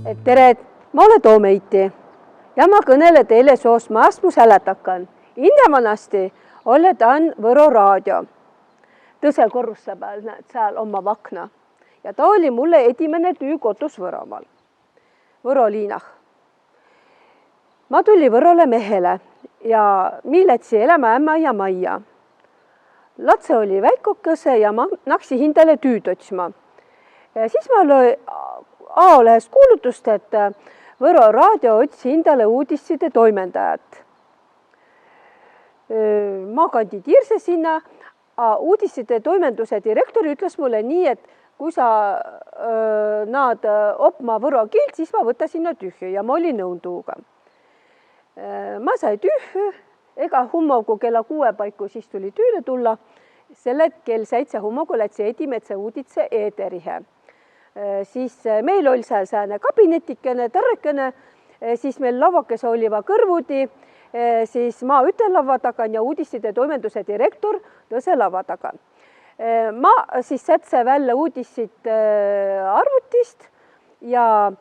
Tere, ma olen Toomeiti ja ma kõnele teile soos maast mu sälätakan. Innemanasti ole tan Võro raadio. Tõsel korrusse peal näed seal oma vakna. Ja ta oli mulle edimene tüü kotus Võromaal. Võro liinah. Ma tuli Võrole mehele ja mi lätsi elämä ämmä ja majja. Latse oli väikokese ja ma naksi hindele tüüd otsima. Ja siis ma lõi A-lehest kuulutust, et Võro raadio otsi hindale uudisside toimendajat. Ma kandidiirse sinna, uudisside toimenduse direktor ütles mulle nii, et kui sa naad opma võro kiilt, siis ma võtta sinna tühjü ja ma olin nõunduuga. Ma sai tühjü, ega hummogu kella 6 paiku siis tuli tüüle tulla, selle kell 7 hummogu lätsi edimetse uuditse eeterihe. Siis meil oli seal sääne kabinetikene, tõrrekene, siis meil lavakese oliva kõrvudi, siis ma üte lava tagan ja uudisside toimenduse direktor tõse lava tagan. Ma siis sätse välja uudissid arvutist ja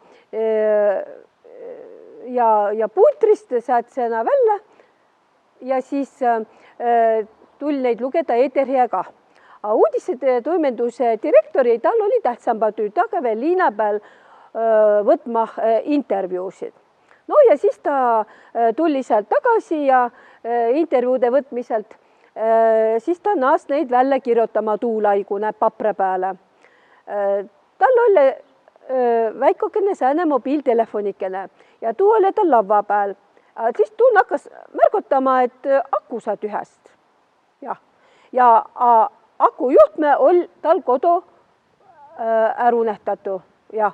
puutrist sätsena välja ja siis tuli neid lugeda eeterhea kah. Uudisside toimenduse direktori, tal oli tähtsamba tüü, ta veel liina peal võtma intervjuusid. No ja siis ta tuli sealt tagasi ja intervjuude võtmiselt, siis ta naas neid välja kirjutama tuulaigu näeb papre peale. Tal oli väikokene sääne mobiiltelefonikene ja tuu oli tal lava peal. Siis tuun hakkas märgutama, et aku saa tühest. Ja akujuhtme oli tal kodu ärunähtatu. Ja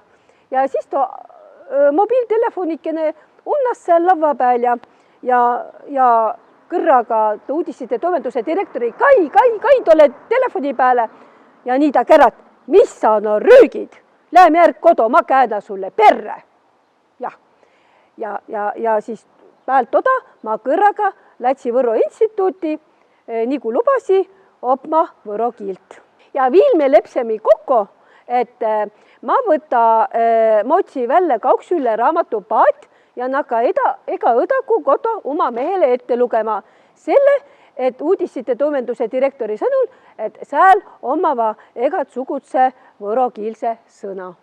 siis ta mobiiltelefonikene unnas seal lava peal ja kõrraga uudisside toimenduse direktori Kai tole telefoni peale ja nii ta kärat, mis sa no rüügid? Läheme järg kodu, ma kääda sulle perre. Ja siis pealt toda ma kõrraga lätsi Võro instituuti, nagu lubasi, opma võro kiilt. Ja viil me lepsemi kokku, et ma otsi välja 2 üle raamatupaat ja naka ega õdaku kodu oma mehele ette lugema selle, et uudisside toimenduse direktori sõnul, et seal omava egat sugutse võro kiilse sõna.